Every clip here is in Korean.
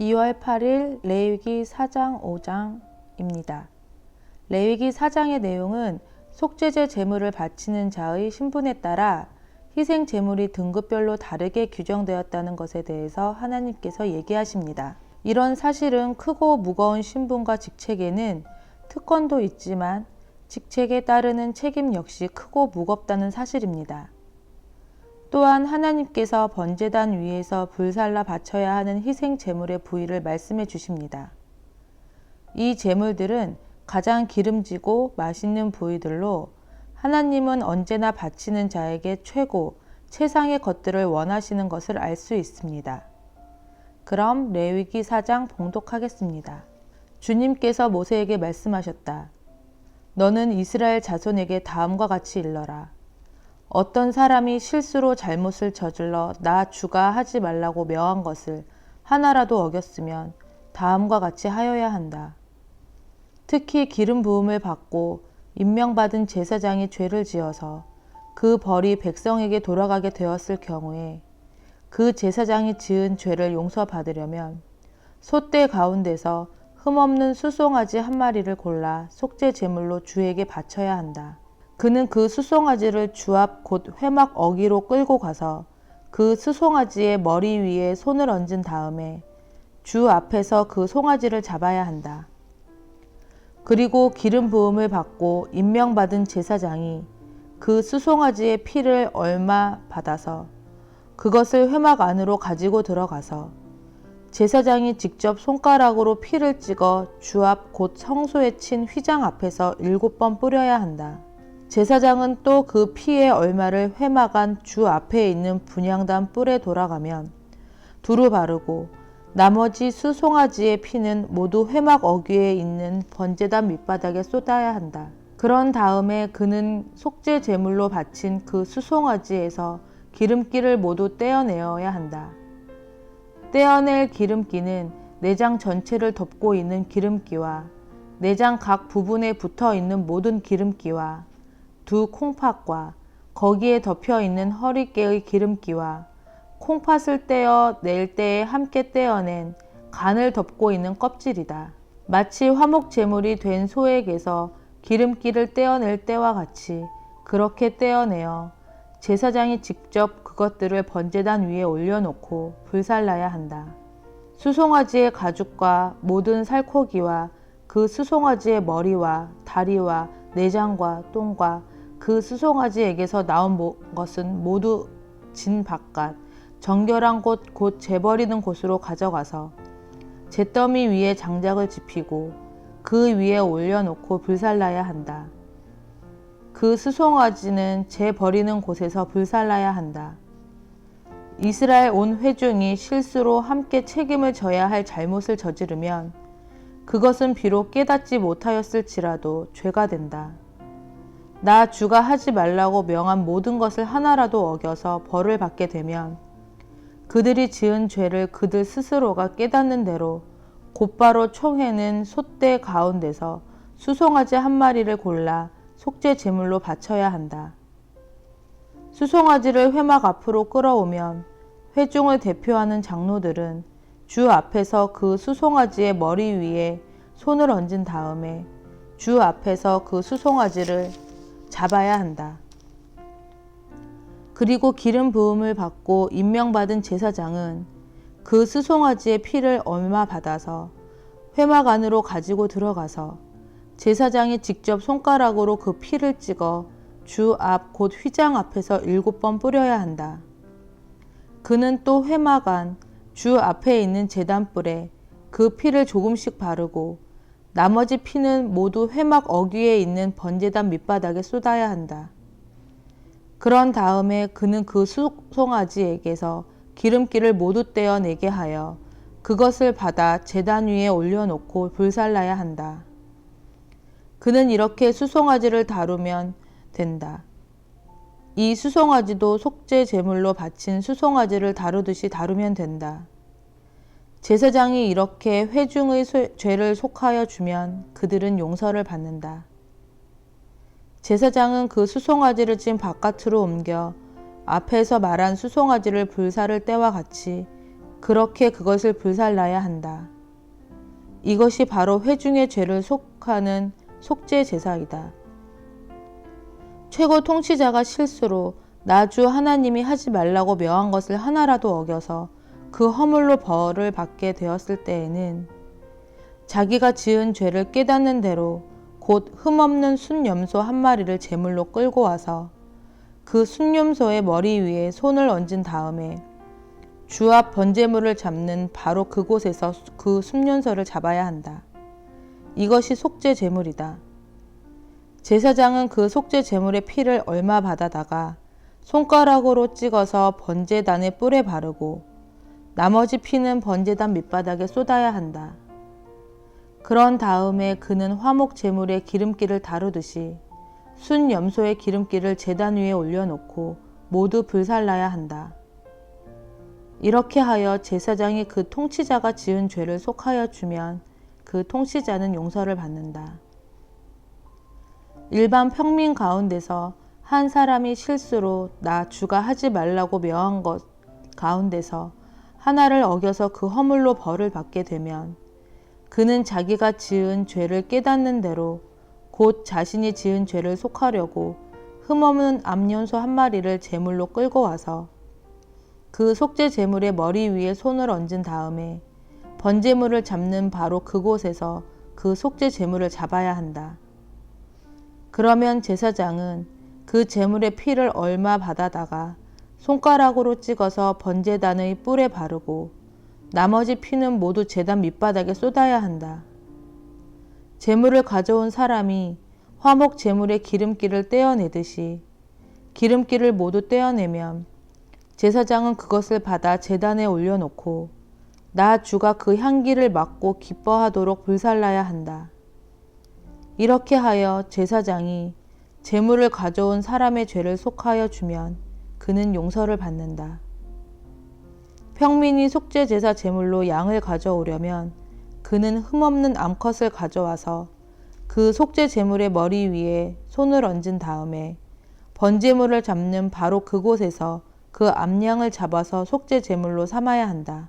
(2월 8일) 레위기 4장 5장입니다. 레위기 4장의 내용은 속죄제 제물을 바치는 자의 신분에 따라 희생 제물이 등급별로 다르게 규정되었다는 것에 대해서 하나님께서 얘기하십니다. 이런 사실은 크고 무거운 신분과 직책에는 특권도 있지만 직책에 따르는 책임 역시 크고 무겁다는 사실입니다. 또한 하나님께서 번제단 위에서 불살라 바쳐야 하는 희생 제물의 부위를 말씀해 주십니다. 이 제물들은 가장 기름지고 맛있는 부위들로 하나님은 언제나 바치는 자에게 최고, 최상의 것들을 원하시는 것을 알 수 있습니다. 그럼 레위기 4장 봉독하겠습니다. 주님께서 모세에게 말씀하셨다. 너는 이스라엘 자손에게 다음과 같이 일러라. 어떤 사람이 실수로 잘못을 저질러 나 주가 하지 말라고 명한 것을 하나라도 어겼으면 다음과 같이 하여야 한다. 특히 기름 부음을 받고 임명받은 제사장이 죄를 지어서 그 벌이 백성에게 돌아가게 되었을 경우에 그 제사장이 지은 죄를 용서받으려면 소떼 가운데서 흠없는 수송아지 한 마리를 골라 속죄 제물로 주에게 바쳐야 한다. 그는 그 수송아지를 주 앞 곧 회막 어기로 끌고 가서 그 수송아지의 머리 위에 손을 얹은 다음에 주 앞에서 그 송아지를 잡아야 한다. 그리고 기름 부음을 받고 임명받은 제사장이 그 수송아지의 피를 얼마 받아서 그것을 회막 안으로 가지고 들어가서 제사장이 직접 손가락으로 피를 찍어 주 앞 곧 성소에 친 휘장 앞에서 7번 뿌려야 한다. 제사장은 또 그 피의 얼마를 회막 안 주 앞에 있는 분향단 뿔에 돌아가면 두루 바르고 나머지 수송아지의 피는 모두 회막 어귀에 있는 번제단 밑바닥에 쏟아야 한다. 그런 다음에 그는 속죄 제물로 바친 그 수송아지에서 기름기를 모두 떼어내어야 한다. 떼어낼 기름기는 내장 전체를 덮고 있는 기름기와 내장 각 부분에 붙어 있는 모든 기름기와 두 콩팥과 거기에 덮여 있는 허리깨의 기름기와 콩팥을 떼어낼 때에 함께 떼어낸 간을 덮고 있는 껍질이다. 마치 화목 제물이 된 소에게서 기름기를 떼어낼 때와 같이 그렇게 떼어내어 제사장이 직접 그것들을 번제단 위에 올려놓고 불살라야 한다. 수송아지의 가죽과 모든 살코기와 그 수송아지의 머리와 다리와 내장과 똥과 그 수송아지에게서 나온 것은 모두 진 바깥 정결한 곳 곧 재버리는 곳으로 가져가서 잿더미 위에 장작을 지피고 그 위에 올려놓고 불살라야 한다. 그 수송아지는 재버리는 곳에서 불살라야 한다. 이스라엘 온 회중이 실수로 함께 책임을 져야 할 잘못을 저지르면 그것은 비록 깨닫지 못하였을지라도 죄가 된다. 나 주가 하지 말라고 명한 모든 것을 하나라도 어겨서 벌을 받게 되면 그들이 지은 죄를 그들 스스로가 깨닫는 대로 곧바로 총회는 소떼 가운데서 수송아지 한 마리를 골라 속죄 제물로 바쳐야 한다. 수송아지를 회막 앞으로 끌어오면 회중을 대표하는 장로들은 주 앞에서 그 수송아지의 머리 위에 손을 얹은 다음에 주 앞에서 그 수송아지를 잡아야 한다. 그리고 기름 부음을 받고 임명받은 제사장은 그 수송아지의 피를 얼마 받아서 회막 안으로 가지고 들어가서 제사장이 직접 손가락으로 그 피를 찍어 주 앞 곧 휘장 앞에서 7번 뿌려야 한다. 그는 또 회막 안 주 앞에 있는 제단불에 그 피를 조금씩 바르고 나머지 피는 모두 회막 어귀에 있는 번제단 밑바닥에 쏟아야 한다. 그런 다음에 그는 그 수송아지에게서 기름기를 모두 떼어내게 하여 그것을 받아 제단 위에 올려놓고 불살라야 한다. 그는 이렇게 수송아지를 다루면 된다. 이 수송아지도 속죄 제물로 바친 수송아지를 다루듯이 다루면 된다. 제사장이 이렇게 회중의 죄를 속하여 주면 그들은 용서를 받는다. 제사장은 그 수송아지를 진 바깥으로 옮겨 앞에서 말한 수송아지를 불살을 때와 같이 그렇게 그것을 불살라야 한다. 이것이 바로 회중의 죄를 속하는 속죄 제사이다. 최고 통치자가 실수로 나 주 하나님이 하지 말라고 명한 것을 하나라도 어겨서 그 허물로 벌을 받게 되었을 때에는 자기가 지은 죄를 깨닫는 대로 곧 흠없는 순염소 한 마리를 제물로 끌고 와서 그 순염소의 머리 위에 손을 얹은 다음에 주 앞 번제물을 잡는 바로 그곳에서 그 순염소를 잡아야 한다. 이것이 속죄 제물이다. 제사장은 그 속죄 제물의 피를 얼마 받아다가 손가락으로 찍어서 번제단의 뿔에 바르고 나머지 피는 번제단 밑바닥에 쏟아야 한다. 그런 다음에 그는 화목 제물의 기름기를 다루듯이 순 염소의 기름기를 제단 위에 올려놓고 모두 불살라야 한다. 이렇게 하여 제사장이 그 통치자가 지은 죄를 속하여 주면 그 통치자는 용서를 받는다. 일반 평민 가운데서 한 사람이 실수로 나 주가 하지 말라고 명한 것 가운데서 하나를 어겨서 그 허물로 벌을 받게 되면 그는 자기가 지은 죄를 깨닫는 대로 곧 자신이 지은 죄를 속하려고 흠없는 암염소 한 마리를 제물로 끌고 와서 그 속죄 제물의 머리 위에 손을 얹은 다음에 번제물을 잡는 바로 그곳에서 그 속죄 제물을 잡아야 한다. 그러면 제사장은 그 제물의 피를 얼마 받아다가 손가락으로 찍어서 번제단의 뿔에 바르고 나머지 피는 모두 제단 밑바닥에 쏟아야 한다. 제물을 가져온 사람이 화목 제물의 기름기를 떼어내듯이 기름기를 모두 떼어내면 제사장은 그것을 받아 제단에 올려놓고 나 주가 그 향기를 맡고 기뻐하도록 불살라야 한다. 이렇게 하여 제사장이 제물을 가져온 사람의 죄를 속하여 주면 그는 용서를 받는다. 평민이 속죄 제사 제물로 양을 가져오려면 그는 흠없는 암컷을 가져와서 그 속죄 제물의 머리 위에 손을 얹은 다음에 번제물을 잡는 바로 그곳에서 그 암양을 잡아서 속죄 제물로 삼아야 한다.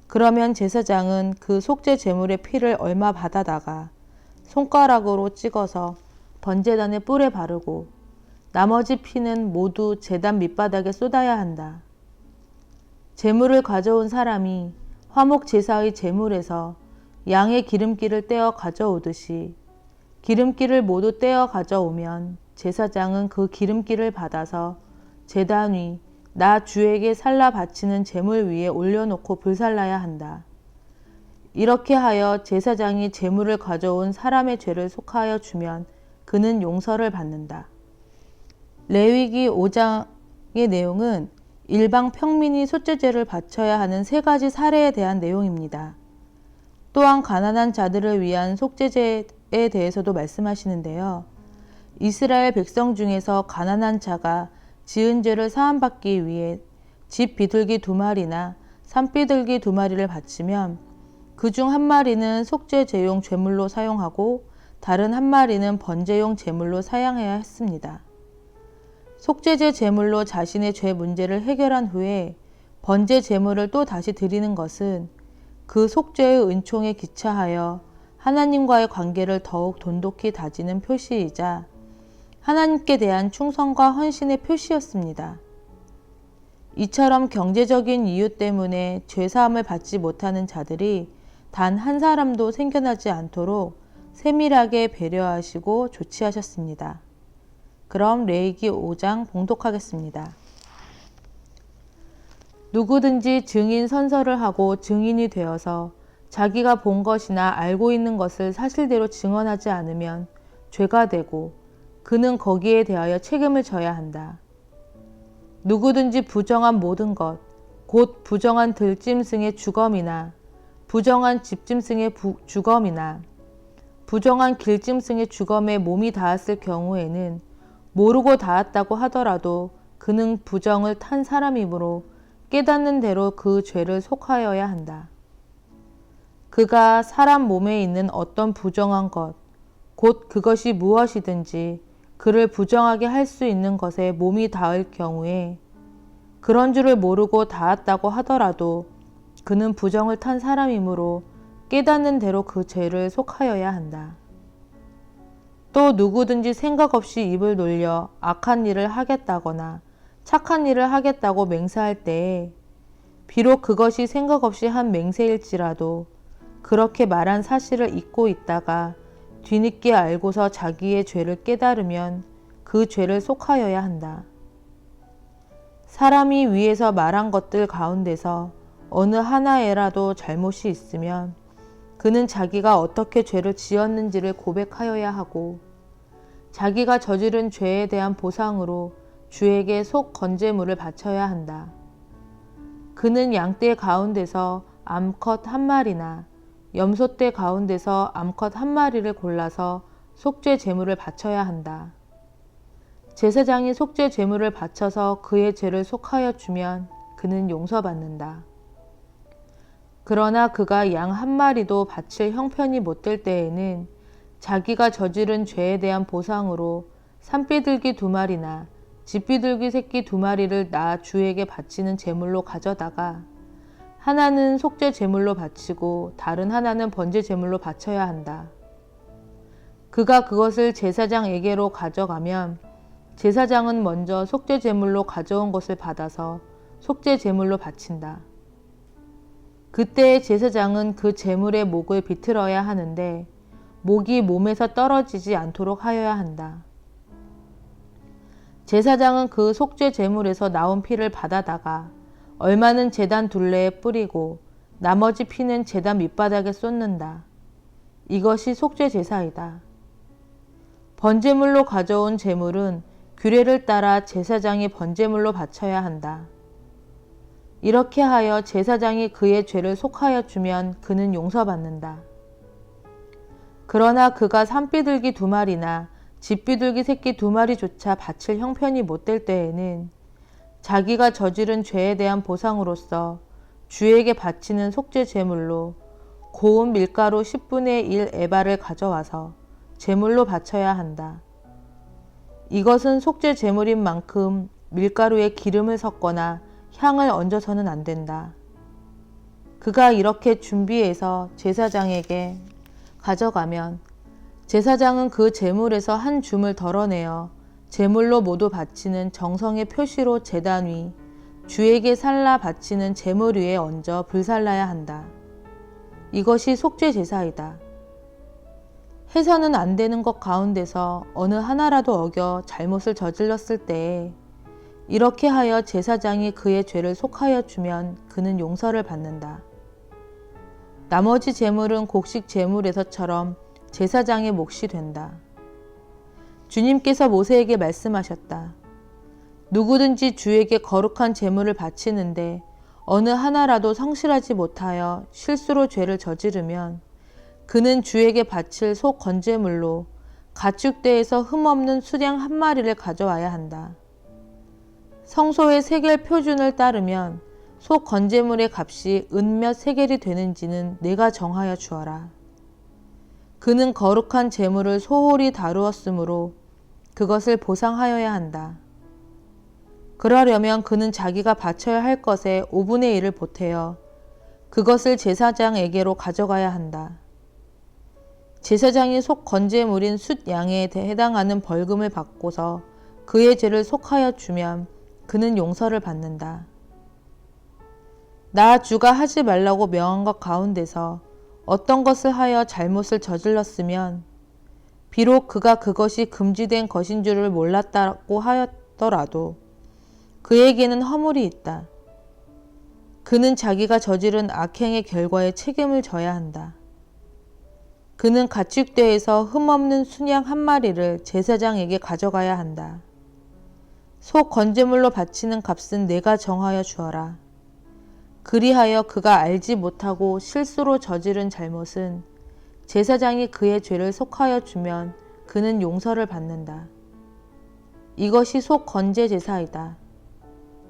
그러면 제사장은 그 속죄 제물의 피를 얼마 받아다가 손가락으로 찍어서 번제단의 뿔에 바르고 나머지 피는 모두 제단 밑바닥에 쏟아야 한다. 제물을 가져온 사람이 화목 제사의 제물에서 양의 기름기를 떼어 가져오듯이 기름기를 모두 떼어 가져오면 제사장은 그 기름기를 받아서 제단 위 나 주에게 살라 바치는 제물 위에 올려놓고 불살라야 한다. 이렇게 하여 제사장이 제물을 가져온 사람의 죄를 속하여 주면 그는 용서를 받는다. 레위기 5장의 내용은 일방 평민이 속죄제를 바쳐야 하는 3가지 사례에 대한 내용입니다. 또한 가난한 자들을 위한 속죄제에 대해서도 말씀하시는데요. 이스라엘 백성 중에서 가난한 자가 지은 죄를 사함받기 위해 집 비둘기 2마리나 산 비둘기 2마리를 바치면 그중 1마리는 속죄제용 제물로 사용하고 다른 1마리는 번제용 제물로 사용해야 했습니다. 속죄제 제물로 자신의 죄 문제를 해결한 후에 번제 제물을 또 다시 드리는 것은 그 속죄의 은총에 기차하여 하나님과의 관계를 더욱 돈독히 다지는 표시이자 하나님께 대한 충성과 헌신의 표시였습니다. 이처럼 경제적인 이유 때문에 죄사함을 받지 못하는 자들이 단 한 사람도 생겨나지 않도록 세밀하게 배려하시고 조치하셨습니다. 그럼 레위기 5장 봉독하겠습니다. 누구든지 증인 선서를 하고 증인이 되어서 자기가 본 것이나 알고 있는 것을 사실대로 증언하지 않으면 죄가 되고 그는 거기에 대하여 책임을 져야 한다. 누구든지 부정한 모든 것, 곧 부정한 들짐승의 주검이나 부정한 집짐승의 주검이나 부정한 길짐승의 주검에 몸이 닿았을 경우에는 모르고 닿았다고 하더라도 그는 부정을 탄 사람이므로 깨닫는 대로 그 죄를 속하여야 한다. 그가 사람 몸에 있는 어떤 부정한 것, 곧 그것이 무엇이든지 그를 부정하게 할 수 있는 것에 몸이 닿을 경우에 그런 줄을 모르고 닿았다고 하더라도 그는 부정을 탄 사람이므로 깨닫는 대로 그 죄를 속하여야 한다. 또 누구든지 생각 없이 입을 놀려 악한 일을 하겠다거나 착한 일을 하겠다고 맹세할 때에 비록 그것이 생각 없이 한 맹세일지라도 그렇게 말한 사실을 잊고 있다가 뒤늦게 알고서 자기의 죄를 깨달으면 그 죄를 속하여야 한다. 사람이 위에서 말한 것들 가운데서 어느 하나에라도 잘못이 있으면 그는 자기가 어떻게 죄를 지었는지를 고백하여야 하고 자기가 저지른 죄에 대한 보상으로 주에게 속 건제물을 바쳐야 한다. 그는 양떼 가운데서 암컷 한 마리나 염소떼 가운데서 암컷 한 마리를 골라서 속죄 제물을 바쳐야 한다. 제사장이 속죄 제물을 바쳐서 그의 죄를 속하여 주면 그는 용서받는다. 그러나 그가 양 한 마리도 바칠 형편이 못 될 때에는 자기가 저지른 죄에 대한 보상으로 산비둘기 2마리나 집비둘기 새끼 2마리를 낳아 주에게 바치는 제물로 가져다가 하나는 속죄 제물로 바치고 다른 하나는 번제 제물로 바쳐야 한다. 그가 그것을 제사장에게로 가져가면 제사장은 먼저 속죄 제물로 가져온 것을 받아서 속죄 제물로 바친다. 그때 제사장은 그 제물의 목을 비틀어야 하는데 목이 몸에서 떨어지지 않도록 하여야 한다. 제사장은 그 속죄 제물에서 나온 피를 받아다가 얼마는 제단 둘레에 뿌리고 나머지 피는 제단 밑바닥에 쏟는다. 이것이 속죄 제사이다. 번제물로 가져온 제물은 규례를 따라 제사장이 번제물로 바쳐야 한다. 이렇게 하여 제사장이 그의 죄를 속하여 주면 그는 용서받는다. 그러나 그가 산비둘기 2마리나 집비둘기 새끼 2마리조차 바칠 형편이 못 될 때에는 자기가 저지른 죄에 대한 보상으로서 주에게 바치는 속죄 제물로 고운 밀가루 10분의 1 에바를 가져와서 제물로 바쳐야 한다. 이것은 속죄 제물인 만큼 밀가루에 기름을 섞거나 향을 얹어서는 안 된다. 그가 이렇게 준비해서 제사장에게 가져가면 제사장은 그 제물에서 한 줌을 덜어내어 제물로 모두 바치는 정성의 표시로 제단 위 주에게 살라 바치는 제물 위에 얹어 불살라야 한다. 이것이 속죄 제사이다. 해서는 안 되는 것 가운데서 어느 하나라도 어겨 잘못을 저질렀을 때에 이렇게 하여 제사장이 그의 죄를 속하여 주면 그는 용서를 받는다. 나머지 제물은 곡식 제물에서처럼 제사장의 몫이 된다. 주님께서 모세에게 말씀하셨다. 누구든지 주에게 거룩한 제물을 바치는데 어느 하나라도 성실하지 못하여 실수로 죄를 저지르면 그는 주에게 바칠 속 건제물로 가축대에서 흠없는 수량 1마리를 가져와야 한다. 성소의 세겔 표준을 따르면 속 건제물의 값이 은 몇 세겔이 되는지는 내가 정하여 주어라. 그는 거룩한 제물을 소홀히 다루었으므로 그것을 보상하여야 한다. 그러려면 그는 자기가 바쳐야 할 것의 5분의 1을 보태어 그것을 제사장에게로 가져가야 한다. 제사장이 속 건제물인 숫 양에 해당하는 벌금을 받고서 그의 죄를 속하여 주면 그는 용서를 받는다. 나 주가 하지 말라고 명한 것 가운데서 어떤 것을 하여 잘못을 저질렀으면 비록 그가 그것이 금지된 것인 줄을 몰랐다고 하였더라도 그에게는 허물이 있다. 그는 자기가 저지른 악행의 결과에 책임을 져야 한다. 그는 가축대에서 흠없는 순양 1마리를 제사장에게 가져가야 한다. 속 건제물로 바치는 값은 내가 정하여 주어라. 그리하여 그가 알지 못하고 실수로 저지른 잘못은 제사장이 그의 죄를 속하여 주면 그는 용서를 받는다. 이것이 속 건제 제사이다.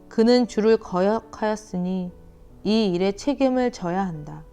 그는 주를 거역하였으니 이 일에 책임을 져야 한다.